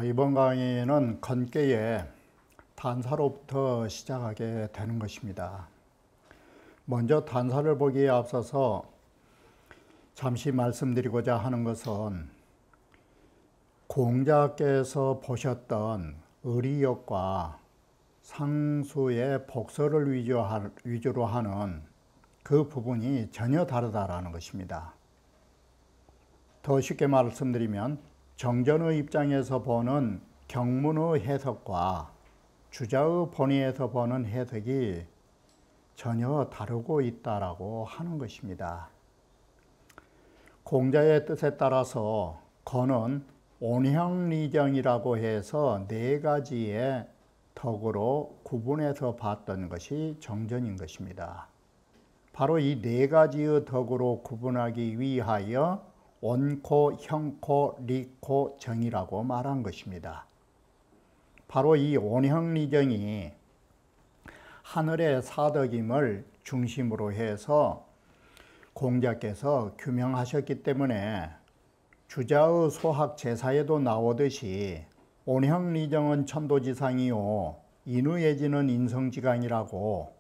이번 강의는 건괴의 단사로부터 시작하게 되는 것입니다. 먼저 단사를 보기에 앞서서 잠시 말씀드리고자 하는 것은 공자께서 보셨던 의리역과 상수의 복서를 위주로 하는 그 부분이 전혀 다르다라는 것입니다. 더 쉽게 말씀드리면 정전의 입장에서 보는 경문의 해석과 주자의 본의에서 보는 해석이 전혀 다르고 있다라고 하는 것입니다. 공자의 뜻에 따라서 건은 온형리정이라고 해서 네 가지의 덕으로 구분해서 봤던 것이 정전인 것입니다. 바로 이 네 가지의 덕으로 구분하기 위하여 온코, 형코, 리코, 정이라고 말한 것입니다. 바로 이 온형리정이 하늘의 사덕임을 중심으로 해서 공자께서 규명하셨기 때문에 주자의 소학 제사에도 나오듯이 온형리정은 천도지상이요 인의예지는 인성지강이라고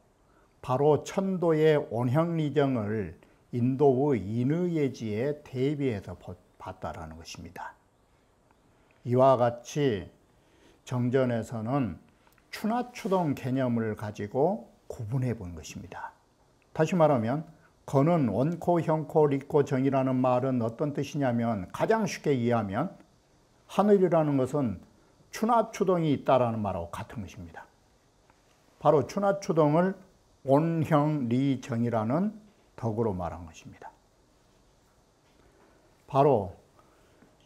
바로 천도의 온형리정을 인도의 인의예지에 대비해서 봤다라는 것입니다. 이와 같이 정전에서는 추나추동 개념을 가지고 구분해 본 것입니다. 다시 말하면 건은 온코, 형코, 리코, 정이라는 말은 어떤 뜻이냐면 가장 쉽게 이해하면 하늘이라는 것은 추나추동이 있다라는 말하고 같은 것입니다. 바로 추나추동을 온형리정이라는 덕으로 말한 것입니다. 바로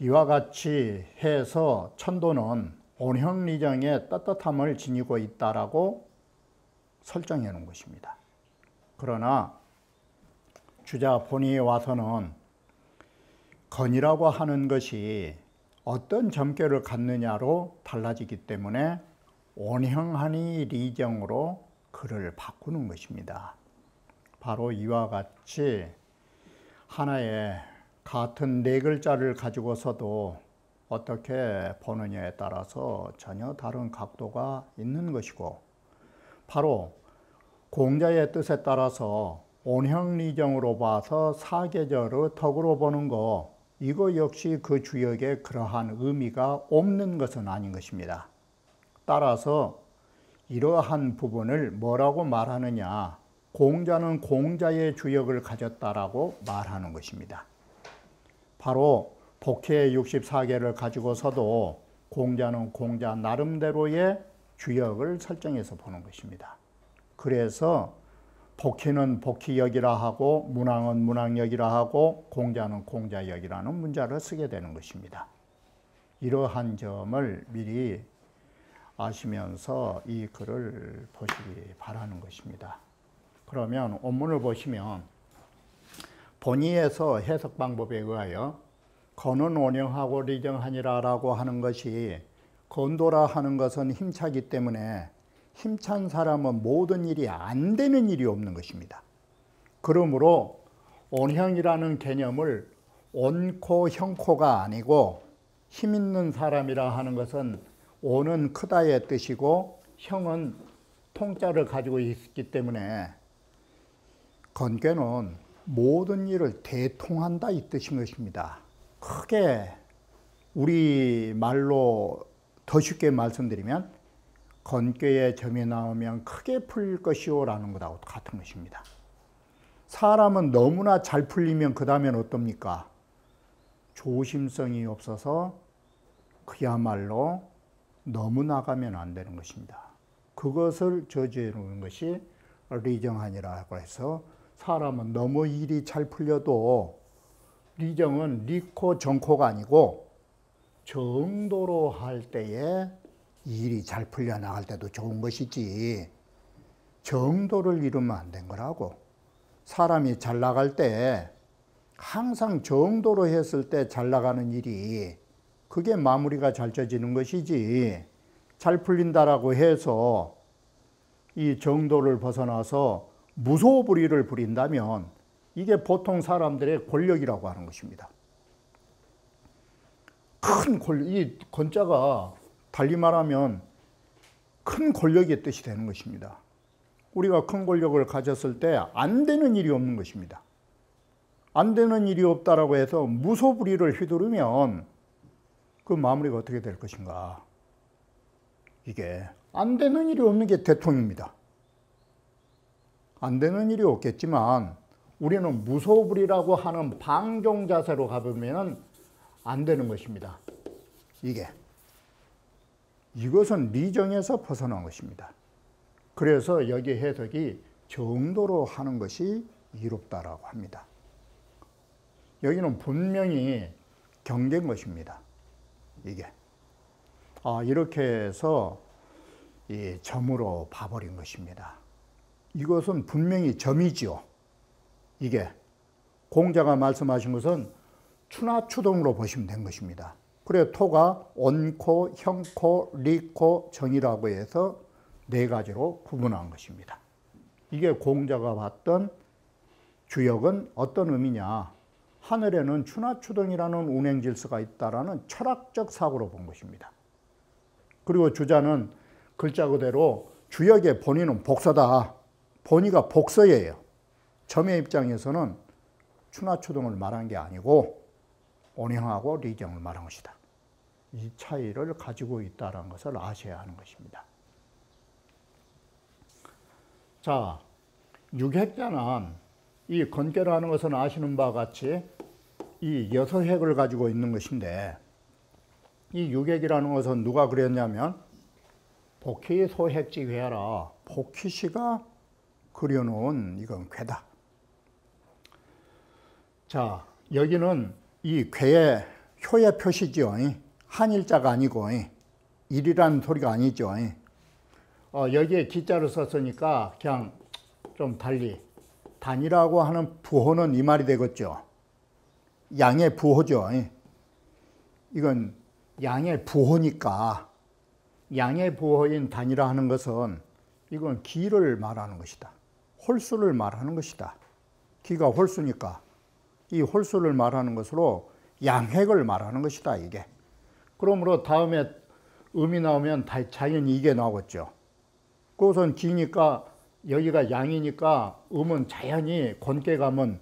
이와 같이 해서 천도는 온형리정의 떳떳함을 지니고 있다라고 설정해 놓은 것입니다. 그러나 주자 본의에 와서는 건이라고 하는 것이 어떤 점괘를 갖느냐로 달라지기 때문에 온형하니 리정으로 글을 바꾸는 것입니다. 바로 이와 같이 하나의 같은 네 글자를 가지고서도 어떻게 보느냐에 따라서 전혀 다른 각도가 있는 것이고, 바로 공자의 뜻에 따라서 온형리정으로 봐서 사계절의 덕으로 보는 거, 이거 역시 그 주역에 그러한 의미가 없는 것은 아닌 것입니다. 따라서 이러한 부분을 뭐라고 말하느냐, 공자는 공자의 주역을 가졌다라고 말하는 것입니다. 바로 복해 64개를 가지고서도 공자는 공자 나름대로의 주역을 설정해서 보는 것입니다. 그래서 복희는 복희역이라 하고 문왕은 문왕역이라 하고 공자는 공자역이라는 문자를 쓰게 되는 것입니다. 이러한 점을 미리 아시면서 이 글을 보시기 바라는 것입니다. 그러면 원문을 보시면 본의에서 해석 방법에 의하여 건은 온형하고 리정하니라라고 하는 것이, 건도라 하는 것은 힘차기 때문에 힘찬 사람은 모든 일이 안 되는 일이 없는 것입니다. 그러므로 온형이라는 개념을 온코, 형코가 아니고 힘 있는 사람이라 하는 것은 온은 크다의 뜻이고 형은 통자를 가지고 있기 때문에 건괴는 모든 일을 대통한다 이 뜻인 것입니다. 크게 우리 말로 더 쉽게 말씀드리면 건괴의 점이 나오면 크게 풀릴 것이오 라는 것하고 같은 것입니다. 사람은 너무나 잘 풀리면 그 다음엔 어떻습니까? 조심성이 없어서 그야말로 너무 나가면 안 되는 것입니다. 그것을 저지해 놓은 것이 리정하니라고 해서 사람은 너무 일이 잘 풀려도 리정은 리코, 정코가 아니고 정도로 할 때에 일이 잘 풀려 나갈 때도 좋은 것이지 정도를 이루면 안 된 거라고. 사람이 잘 나갈 때 항상 정도로 했을 때 잘 나가는 일이 그게 마무리가 잘 져지는 것이지, 잘 풀린다라고 해서 이 정도를 벗어나서 무소불위를 부린다면 이게 보통 사람들의 권력이라고 하는 것입니다. 큰 권력, 이 건자가 달리 말하면 큰 권력의 뜻이 되는 것입니다. 우리가 큰 권력을 가졌을 때 안 되는 일이 없는 것입니다. 안 되는 일이 없다라고 해서 무소불위를 휘두르면 그 마무리가 어떻게 될 것인가. 이게 안 되는 일이 없는 게 대통령입니다. 안 되는 일이 없겠지만 우리는 무소불위라고 하는 방종 자세로 가보면 안 되는 것입니다. 이것은 리정에서 벗어난 것입니다. 그래서 여기 해석이 정도로 하는 것이 이롭다라고 합니다. 여기는 분명히 경계인 것입니다. 이렇게 해서 이 점으로 봐버린 것입니다. 이것은 분명히 점이지요. 공자가 말씀하신 것은 추나추동으로 보시면 된 것입니다. 그래 토가 온코, 형코, 리코, 정이라고 해서 네 가지로 구분한 것입니다. 이게 공자가 봤던 주역은 어떤 의미냐. 하늘에는 추나추동이라는 운행질서가 있다라는 철학적 사고로 본 것입니다. 그리고 주자는 글자 그대로 주역의 본의는 복서다. 본의가 복서예요. 점의 입장에서는 추나추동을 말한 게 아니고 온행하고 리정을 말한 것이다. 이 차이를 가지고 있다는 것을 아셔야 하는 것입니다. 자, 육획자는 이 건계라는 것은 아시는 바와 같이 이 6획을 가지고 있는 것인데 이 육획이라는 것은 누가 그렸냐면 복희 소획지 괴하라. 복희씨가 그려놓은 이건 괴다. 자, 여기는 이 괴의 효의 표시죠. 한일자가 아니고 일이라는 소리가 아니죠. 여기에 기자를 썼으니까 그냥 좀 달리 단이라고 하는 부호는 이 말이 되겠죠. 양의 부호죠. 이건 양의 부호니까 양의 부호인 단이라 하는 것은 이건 기를 말하는 것이다. 홀수를 말하는 것이다. 기가 홀수니까 이 홀수를 말하는 것으로 양획을 말하는 것이다. 그러므로 다음에 음이 나오면 자연히 이게 나오겠죠. 그것은 기니까 여기가 양이니까 음은 자연히 권계 가면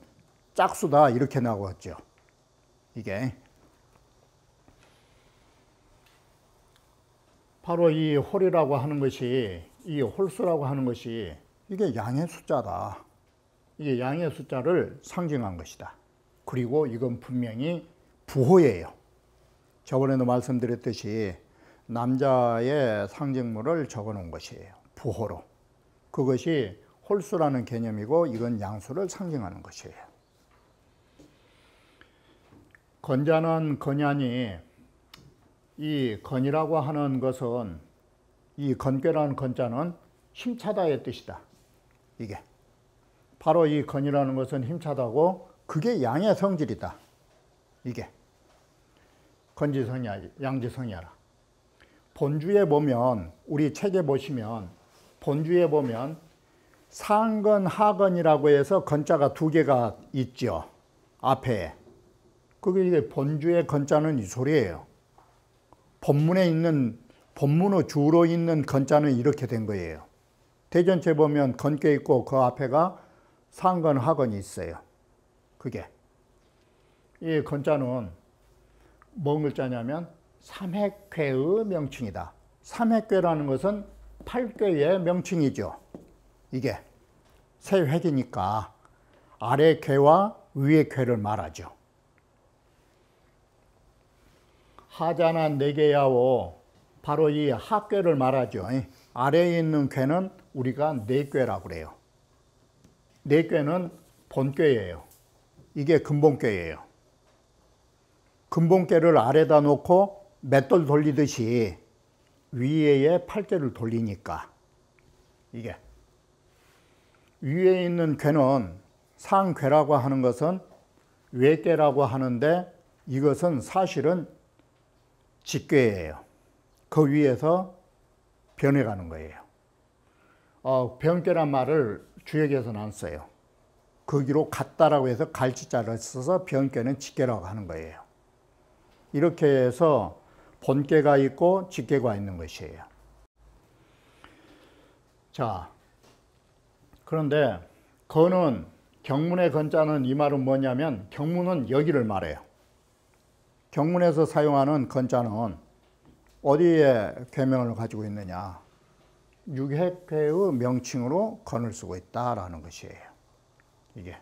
짝수다 이렇게 나오겠죠. 바로 이 홀이라고 하는 것이 이 홀수라고 하는 것이 이게 양의 숫자다. 이게 양의 숫자를 상징한 것이다. 그리고 이건 분명히 부호예요. 저번에도 말씀드렸듯이 남자의 상징물을 적어놓은 것이에요. 부호로. 그것이 홀수라는 개념이고 이건 양수를 상징하는 것이에요. 건자는 건야니 이 건이라고 하는 것은 이 건괴라는 건자는 힘차다의 뜻이다. 바로 이 건이라는 것은 힘차다고 그게 양의 성질이다. 건지성이야, 양지성이야라. 본주에 보면 우리 책에 보시면 본주에 보면 상건, 하건이라고 해서 건자가 2개가 있죠. 앞에. 그게 본주의 건자는 이 소리예요. 본문의 주로 있는 건자는 이렇게 된 거예요. 대전체 보면 건께 있고 그 앞에가 상건, 하건이 있어요. 이 건자는 뭔 글자냐면 삼획괴의 명칭이다. 삼획괴라는 것은 8괴의 명칭이죠. 세 획이니까 아래 괴와 위의 괴를 말하죠. 하자난 4개야오. 바로 이 하괴를 말하죠. 아래에 있는 괴는 우리가 4괴라고 그래요. 4괴는 본괴예요. 이게 근본괴예요. 근본괴를 아래다 놓고 맷돌 돌리듯이 위에 8괴를 돌리니까 위에 있는 괴는 상괴라고 하는 것은 외괴라고 하는데 이것은 사실은 직괴예요. 그 위에서 변해가는 거예요. 변괴란 말을 주역에서는 안 써요. 거기로 같다라고 해서 갈치자를 써서 변괴는 직괴라고 하는 거예요. 이렇게 해서 본계가 있고 직계가 있는 것이에요. 자, 그런데 건은 경문의 건자는 이 말은 뭐냐면 경문은 여기를 말해요. 경문에서 사용하는 건자는 어디에 계명을 가지고 있느냐? 육획회의 명칭으로 건을 쓰고 있다라는 것이에요. 이게.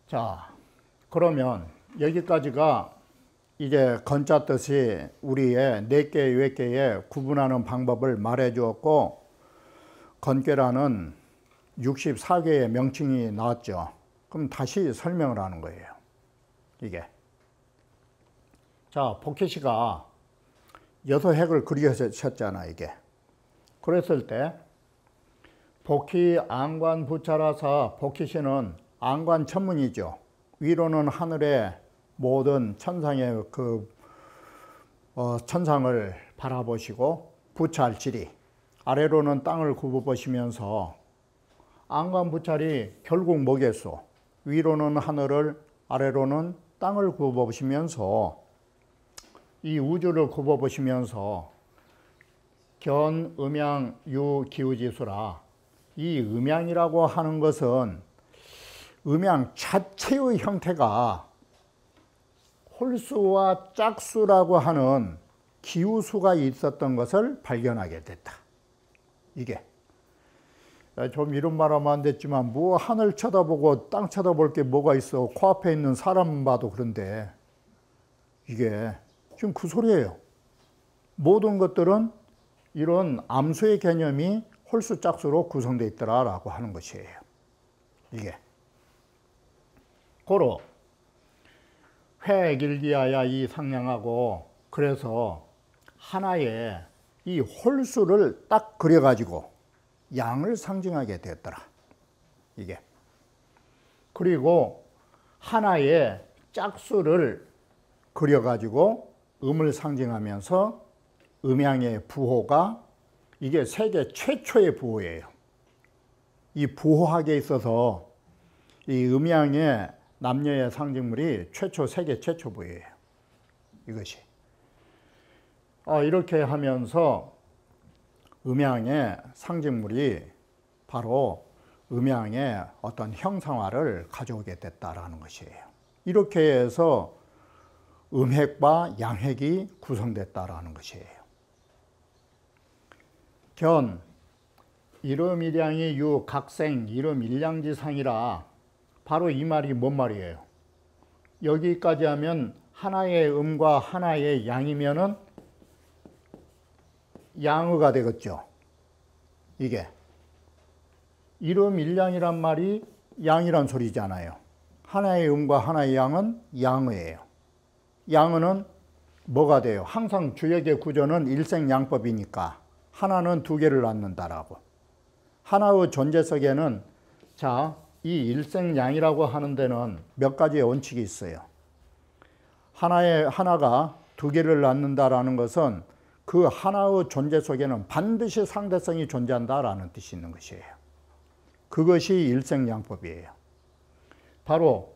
자, 그러면 여기까지가 이제 건자 뜻이 우리의 4개, 6개의 구분하는 방법을 말해 주었고, 건괴라는 64개의 명칭이 나왔죠. 그럼 다시 설명을 하는 거예요. 이게. 자, 복희씨가 6획을 그리셨잖아, 이게. 그랬을 때, 복희 안관 부차라사, 복희씨는 안관 천문이죠. 위로는 하늘의 모든 천상의 천상을 바라보시고 부찰지리, 아래로는 땅을 굽어보시면서 안관부찰이 결국 뭐겠소? 위로는 하늘을, 아래로는 땅을 굽어보시면서 이 우주를 굽어보시면서 견, 음양, 유, 기우지수라. 이 음양이라고 하는 것은 음양 자체의 형태가 홀수와 짝수라고 하는 기우수가 있었던 것을 발견하게 됐다. 이게. 좀 이런 말 하면 안 됐지만 뭐 하늘 쳐다보고 땅 쳐다볼 게 뭐가 있어. 코앞에 있는 사람 봐도 그런데 이게 지금 그 소리예요. 모든 것들은 이런 암수의 개념이 홀수 짝수로 구성되어 있더라라고 하는 것이에요. 이게. 고로 회길기하야 이 상량하고, 그래서 하나의 이 홀수를 딱 그려가지고 양을 상징하게 되었더라. 이게. 그리고 하나의 짝수를 그려가지고 음을 상징하면서 음양의 부호가 이게 세계 최초의 부호예요. 이 부호학에 있어서 이 음양의 남녀의 상징물이 세계 최초 부호예요. 이것이. 이렇게 하면서 음양의 상징물이 바로 음양의 어떤 형상화를 가져오게 됐다라는 것이에요. 이렇게 해서 음획과 양획이 구성됐다라는 것이에요. 견, 이름 일량이 유 각생 이름 일량지상이라. 바로 이 말이 뭔 말이에요? 여기까지 하면 하나의 음과 하나의 양이면은 양의가 되겠죠. 이게. 이름 일량이란 말이 양이란 소리잖아요. 하나의 음과 하나의 양은 양의예요. 양의는 뭐가 돼요? 항상 주역의 구조는 일생양법이니까 하나는 두 개를 낳는다라고. 하나의 존재 속에는 이 일생양이라고 하는 데는 몇 가지의 원칙이 있어요. 하나가 두 개를 낳는다라는 것은 그 하나의 존재 속에는 반드시 상대성이 존재한다라는 뜻이 있는 것이에요. 그것이 일생양법이에요. 바로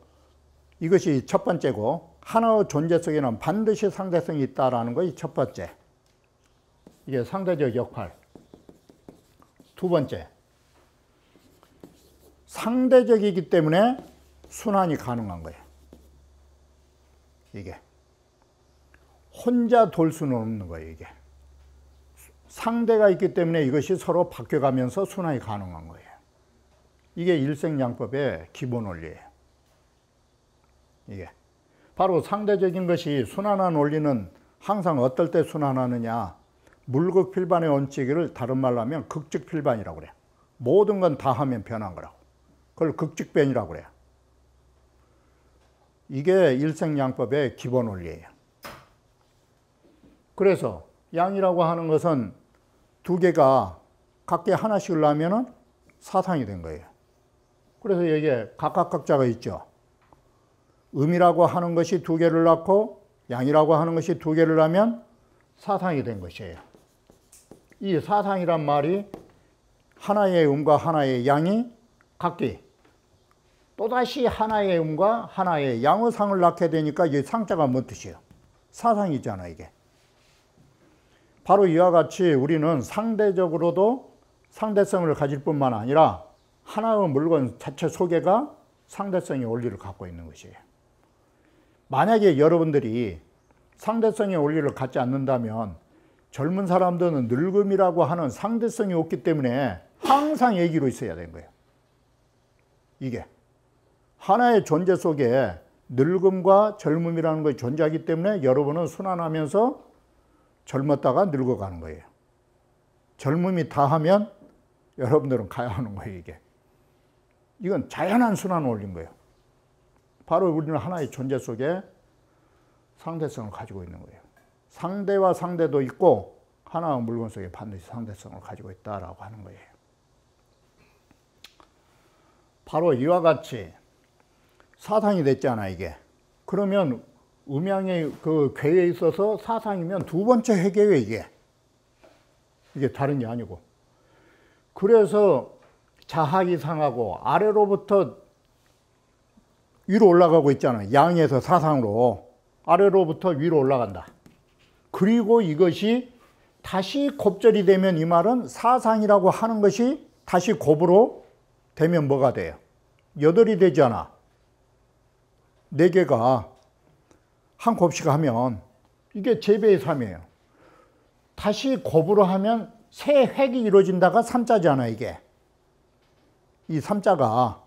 이것이 첫 번째고, 하나의 존재 속에는 반드시 상대성이 있다라는 것이 첫 번째. 이게 상대적 역할. 두 번째, 상대적이기 때문에 순환이 가능한 거예요. 이게. 혼자 돌 수는 없는 거예요, 이게. 상대가 있기 때문에 이것이 서로 바뀌어가면서 순환이 가능한 거예요. 이게 일생양법의 기본 원리예요. 이게. 바로 상대적인 것이 순환한 원리는 항상 어떨 때 순환하느냐. 물극필반의 원칙을 다른 말로 하면 극즉필반이라고 그래요. 모든 건 다 하면 변한 거라고. 그걸 극즉변이라고 그래요. 이게 일생양법의 기본 원리예요. 그래서 양이라고 하는 것은 두 개가 각기 하나씩을 낳으면 사상이 된 거예요. 그래서 여기에 각각 각자가 있죠. 음이라고 하는 것이 두 개를 낳고 양이라고 하는 것이 두 개를 낳으면 사상이 된 것이에요. 이 사상이란 말이 하나의 음과 하나의 양이 각기 또다시 하나의 음과 하나의 양의 상을 낳게 되니까 이 상자가 뭔 뜻이에요? 사상이잖아, 이게. 바로 이와 같이 우리는 상대적으로도 상대성을 가질 뿐만 아니라 하나의 물건 자체 속에가 상대성의 원리를 갖고 있는 것이에요. 만약에 여러분들이 상대성의 원리를 갖지 않는다면 젊은 사람들은 늙음이라고 하는 상대성이 없기 때문에 항상 얘기로 있어야 되는 거예요. 이게 하나의 존재 속에 늙음과 젊음이라는 것이 존재하기 때문에 여러분은 순환하면서 젊었다가 늙어가는 거예요. 젊음이 다하면 여러분들은 가야 하는 거예요, 이게. 이건 자연한 순환 원리인 거예요. 바로 우리는 하나의 존재 속에 상대성을 가지고 있는 거예요. 상대와 상대도 있고 하나의 물건 속에 반드시 상대성을 가지고 있다라고 하는 거예요. 바로 이와 같이 사상이 됐잖아, 이게. 그러면 음양의 그 괴에 있어서 사상이면 두 번째 회계예요, 이게. 이게 다른 게 아니고. 그래서 자학이 상하고 아래로부터 위로 올라가고 있잖아요. 양에서 사상으로 아래로부터 위로 올라간다. 그리고 이것이 다시 곱절이 되면 이 말은 사상이라고 하는 것이 다시 곱으로 되면 뭐가 돼요? 여덟이 되잖아. 네 개가 한 곱씩 하면 이게 제배의 3이에요. 다시 곱으로 하면 세 획이 이루어진다가 3자잖아, 이게. 이 3자가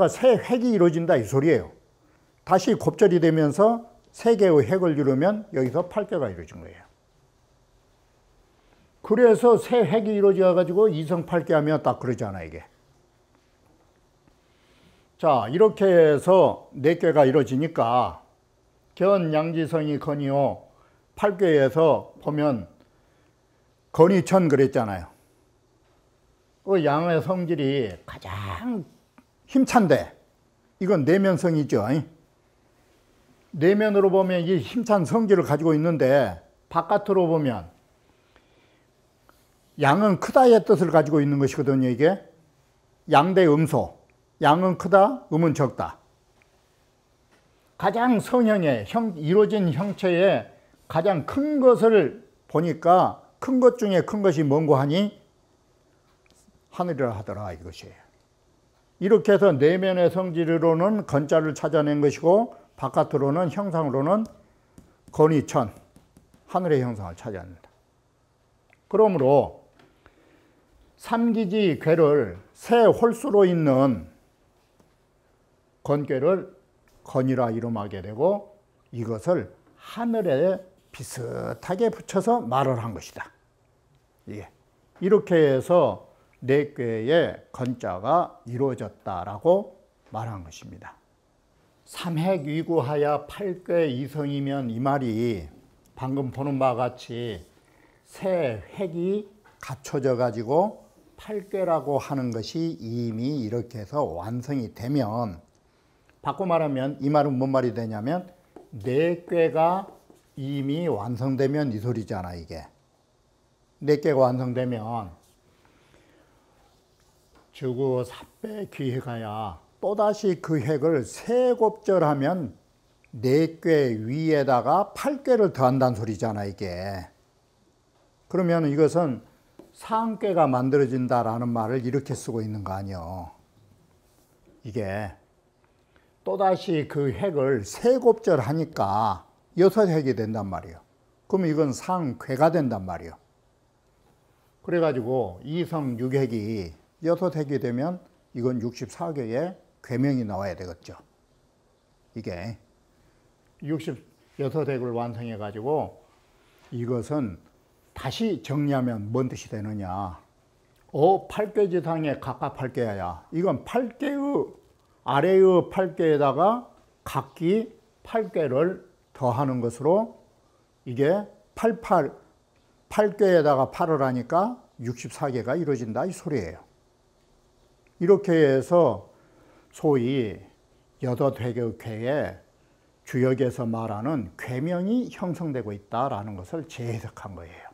세 획이 이루어진다 이 소리예요. 다시 곱절이 되면서 세 개의 획을 이루면 여기서 8개가 이루어진 거예요. 그래서 세 획이 이루어져 가지고 2성 8개 하면 딱 그러잖아, 이게. 자, 이렇게 해서 4개가 이루어지니까 견양지성이 건이요 8개에서 보면 건이천 그랬잖아요. 그 양의 성질이 가장 힘찬데 이건 내면성이죠. 내면으로 보면 이 힘찬 성질을 가지고 있는데 바깥으로 보면 양은 크다의 뜻을 가지고 있는 것이거든요. 이게 양대 음소, 양은 크다, 음은 적다. 가장 성형의 이루어진 형체의 가장 큰 것을 보니까 큰 것 중에 큰 것이 뭔고 하니 하늘이라 하더라, 이것이에요. 이렇게 해서 내면의 성질로는 건자를 찾아낸 것이고 바깥으로는 형상으로는 건이천, 하늘의 형상을 찾아낸다. 그러므로 삼기지 괴를 새 홀수로 있는 건괴를 건이라 이름하게 되고 이것을 하늘에 비슷하게 붙여서 말을 한 것이다. 이렇게 해서 네 꾀의 건자가 이루어졌다라고 말한 것입니다. 삼획위구하여 8꾀 이성이면 이 말이 방금 보는 바와 같이 세 획이 갖춰져 가지고 8꾀라고 하는 것이 이미 이렇게 해서 완성이 되면, 바꿔 말하면 이 말은 뭔 말이 되냐면 네 꾀가 이미 완성되면 이 소리잖아, 이게. 네 꾀가 완성되면 주구 삽배 귀해가야 또다시 그 획을 세 곱절하면 네 꾀 위에다가 8꾀를 더한다는 소리잖아, 이게. 그러면 이것은 상꾀가 만들어진다라는 말을 이렇게 쓰고 있는 거 아니요. 이게 또다시 그 획을 세 곱절 하니까 6획이 된단 말이에요. 그러면 이건 상괴가 된단 말이에요. 그래가지고 2성 6획이 6획이 되면 이건 64개의 괴명이 나와야 되겠죠. 이게 66획을 완성해 가지고 이것은 다시 정리하면 뭔 뜻이 되느냐. 8꾀지상에 각각 8꾀야. 이건 8꾀의 아래의 8꾀에다가 각기 8꾀를 더하는 것으로 이게 8꾀에다가 8을 하니까 64개가 이루어진다 이 소리예요. 이렇게 해서 소위 8획의 꾀에 주역에서 말하는 괴명이 형성되고 있다라는 것을 재해석한 거예요.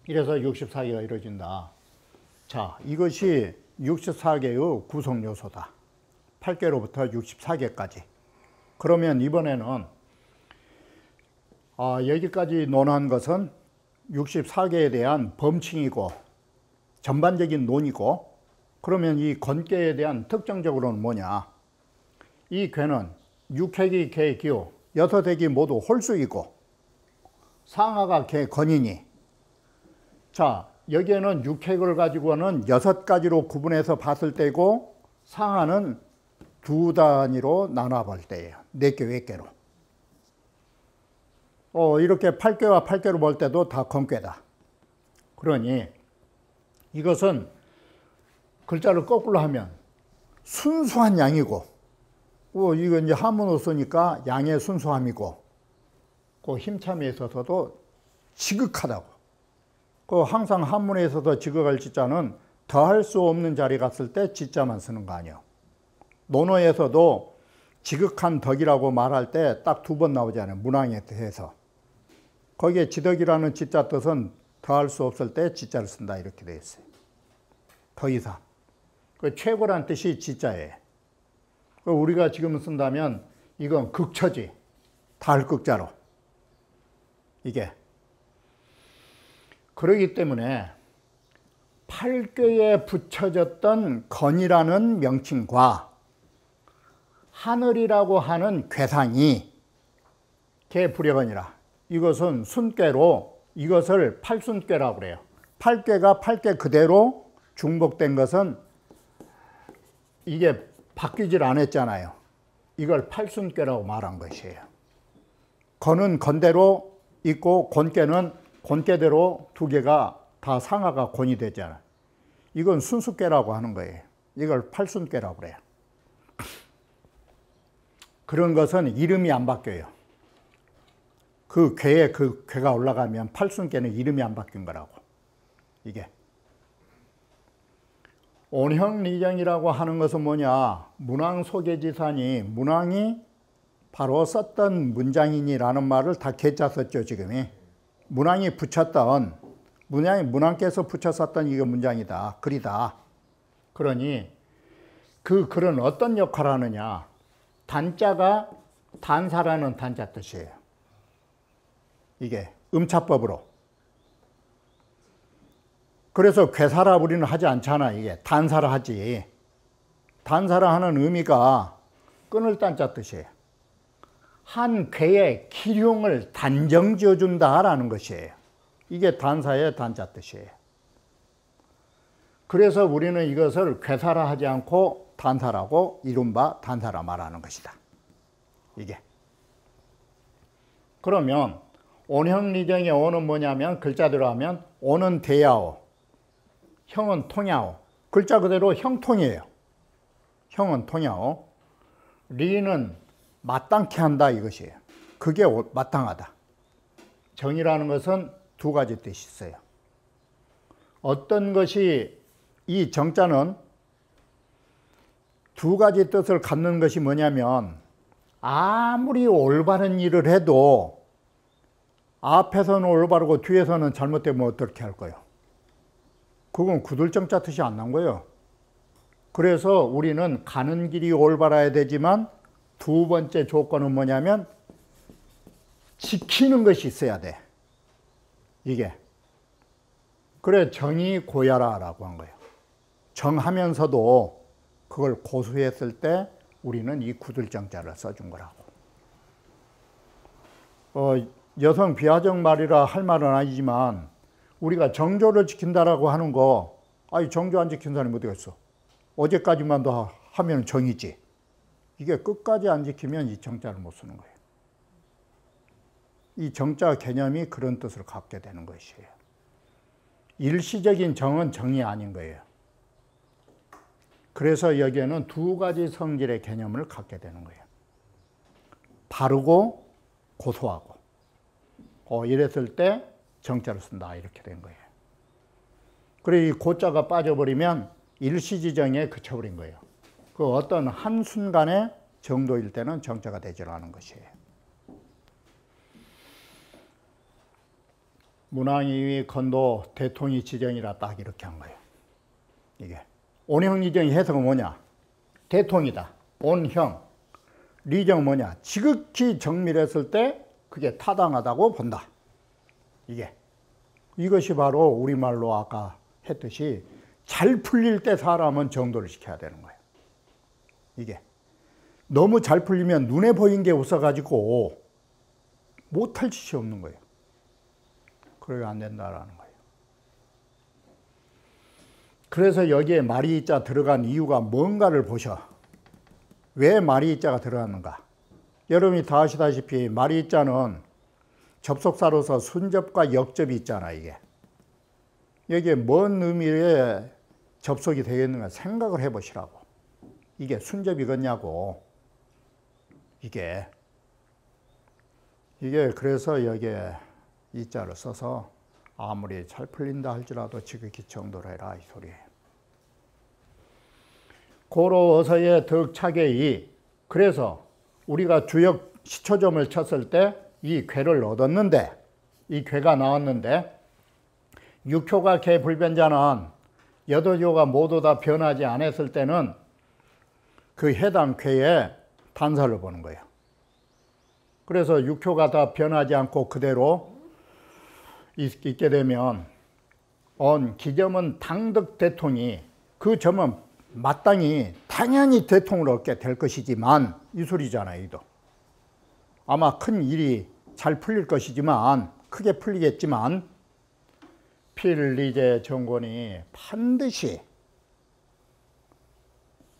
이래서 64개가 이루어진다. 자, 이것이 64개의 구성 요소다. 8개로부터 64개까지. 그러면 이번에는 여기까지 논한 것은 64개에 대한 범칭이고 전반적인 논이고, 그러면 이 건괴에 대한 특징적으로는 뭐냐? 이 괴는 육획이 개 기호, 6액이 모두 홀수이고 상하가 개 건이니, 자, 여기에는 육획을 가지고는 6가지로 구분해서 봤을 때고, 상하는 2단위로 나눠 볼 때예요. 4개, 10개로. 이렇게 8개와 8개로 볼 때도 다 건괴다. 그러니 이것은 글자를 거꾸로 하면 순수한 양이고, 이건 이제 한문으로 쓰니까 양의 순수함이고, 그 힘참에 있어서도 지극하다고. 항상 한문에 있어서 지극할 지자는 더할 수 없는 자리 갔을 때 지자만 쓰는 거 아니에요. 논어에서도 지극한 덕이라고 말할 때 딱 2번 나오잖아요. 문왕에 대해서. 거기에 지덕이라는 지자 뜻은 더할 수 없을 때 지자를 쓴다 이렇게 되어 있어요. 더 이상. 최고란 뜻이 지자예요. 우리가 지금 쓴다면 이건 극처지. 달 극자로. 이게. 그러기 때문에 8궤에 붙여졌던 건이라는 명칭과 하늘이라고 하는 괴상이 개불여건이라. 이것은 순궤로 이것을 팔순궤라고 그래요. 8궤가 8궤 그대로 중복된 것은 이게 바뀌질 않았잖아요. 이걸 팔순궤라고 말한 것이에요. 건은 건대로 있고 곤궤는 곤궤대로 2개가 다 상하가 곤이 되잖아요. 이건 순수궤라고 하는 거예요. 이걸 팔순궤라고 그래요. 그런 것은 이름이 안 바뀌어요. 그 궤에 그 궤가 올라가면 팔순궤는 이름이 안 바뀐 거라고. 이게. 온형리정이라고 하는 것은 뭐냐? 문왕소개지산이 문왕이 바로 썼던 문장이니라는 말을 다 개짜 썼죠, 지금이. 문왕이 붙였던, 문왕께서 붙여 썼던 이게 문장이다, 글이다. 그러니 그 글은 어떤 역할을 하느냐? 단자가 단사라는 단자 뜻이에요. 이게 음차법으로. 그래서 괴사라 우리는 하지 않잖아. 이게 단사라 하지. 단사라 하는 의미가 끊을 단자 뜻이에요. 한 괴의 기륭을 단정 지어준다라는 것이에요. 이게 단사의 단자 뜻이에요. 그래서 우리는 이것을 괴사라 하지 않고 단사라고 이른바 단사라 말하는 것이다. 이게. 그러면 온형리정의 온은 뭐냐면 글자대로 하면 온은 대야오, 형은 통야오. 글자 그대로 형통이에요. 형은 통야오. 리는 마땅케 한다 이것이에요. 그게 마땅하다. 정이라는 것은 2가지 뜻이 있어요. 어떤 것이 이 정자는 2가지 뜻을 갖는 것이 뭐냐면 아무리 올바른 일을 해도 앞에서는 올바르고 뒤에서는 잘못되면 어떻게 할 거예요? 그건 구들정자 뜻이 안 난 거예요. 그래서 우리는 가는 길이 올바라야 되지만 2번째 조건은 뭐냐면 지키는 것이 있어야 돼. 이게. 그래 정이 고야라라고 한 거예요. 정하면서도 그걸 고수했을 때 우리는 이 구들정자를 써준 거라고. 여성 비하적 말이라 할 말은 아니지만 우리가 정조를 지킨다라고 하는 거, 아니 정조 안 지킨 사람이 어디 있어? 어제까지만도 하면 정이지. 이게 끝까지 안 지키면 이 정자를 못 쓰는 거예요. 이 정자 개념이 그런 뜻을 갖게 되는 것이에요. 일시적인 정은 정이 아닌 거예요. 그래서 여기에는 2가지 성질의 개념을 갖게 되는 거예요. 바르고 고소하고. 이랬을 때 정자를 쓴다 이렇게 된 거예요. 그리고 이 고자가 빠져버리면 일시지정에 그쳐버린 거예요. 그 어떤 한순간의 정도일 때는 정자가 되지 않는 것이에요. 문왕이 건도 대통이 지정이라 딱 이렇게 한 거예요. 이게. 온형 리정의 해석은 뭐냐? 대통이다. 온형. 리정은 뭐냐? 지극히 정밀했을 때 그게 타당하다고 본다. 이것이 바로 우리말로 아까 했듯이 잘 풀릴 때 사람은 정도를 시켜야 되는 거예요. 너무 잘 풀리면 눈에 보인 게 웃어가지고 못할 짓이 없는 거예요. 그러면 안 된다라는 거예요. 그래서 여기에 마리이자 들어간 이유가 뭔가를 보셔. 왜 마리이자가 들어갔는가? 여러분이 다 아시다시피 마리이자는 접속사로서 순접과 역접이 있잖아, 여기에 뭔 의미의 접속이 되겠는가 생각을 해보시라고. 이게 순접이겠냐고. 이게 그래서 여기에 이자를 써서 아무리 잘 풀린다 할지라도 지극히 정도로 해라 이 소리예요. 고로어서의 덕차계이. 그래서 우리가 주역 시초점을 쳤을 때 이 괴를 얻었는데, 이 괴가 나왔는데, 육효가 개 불변자는 여도교가 모두 다 변하지 않았을 때는 그 해당 괴의 단서를 보는 거예요. 그래서 육효가 다 변하지 않고 그대로 있게 되면 기점은 당득 대통이, 그 점은 마땅히 당연히 대통을 얻게 될 것이지만, 이 소리잖아요. 이도 아마 큰 일이 잘 풀릴 것이지만, 크게 풀리겠지만, 필리제 정권이 반드시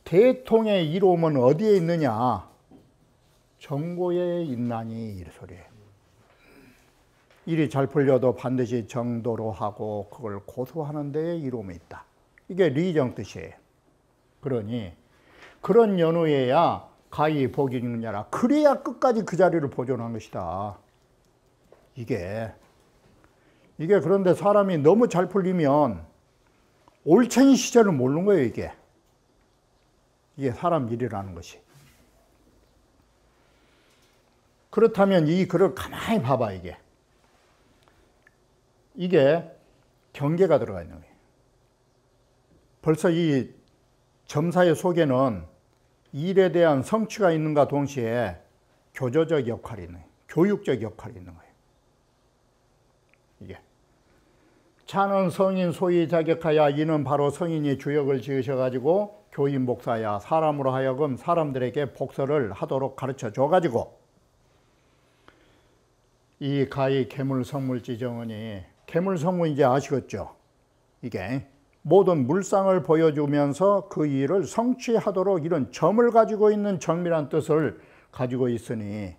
대통의 이로움은 어디에 있느냐? 정고에 있나니, 이 소리예요. 일이 잘 풀려도 반드시 정도로 하고 그걸 고수하는 데에 이로움이 있다. 이게 리정 뜻이에요. 그러니 그런 연후에야 가히 복이 있느냐라. 그래야 끝까지 그 자리를 보존한 것이다. 이게 그런데 사람이 너무 잘 풀리면 올챙이 시절을 모르는 거예요. 이게 사람 일이라는 것이. 그렇다면 이 글을 가만히 봐봐. 이게 경계가 들어가 있는 거예요. 벌써 이 점사의 속에는 일에 대한 성취가 있는가 동시에 교조적 역할이 있는 거예요. 교육적 역할이 있는 거예요. 차는 성인 소위 자격하여, 이는 바로 성인이 주역을 지으셔가지고 교인 복사야, 사람으로 하여금 사람들에게 복서를 하도록 가르쳐 줘가지고, 이 가히 개물성물지정언이, 개물성물 이제 아시겠죠? 모든 물상을 보여주면서 그 일을 성취하도록 이런 점을 가지고 있는 정밀한 뜻을 가지고 있으니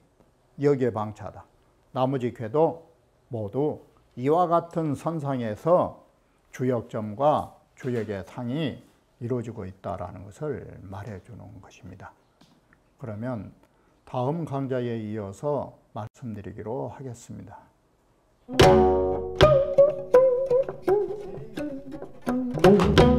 여기에 방차하다. 나머지 궤도 모두 이와 같은 선상에서 주역점과 주역의 상이 이루어지고 있다는 것을 말해주는 것입니다. 그러면 다음 강좌에 이어서 말씀드리기로 하겠습니다. Thank you.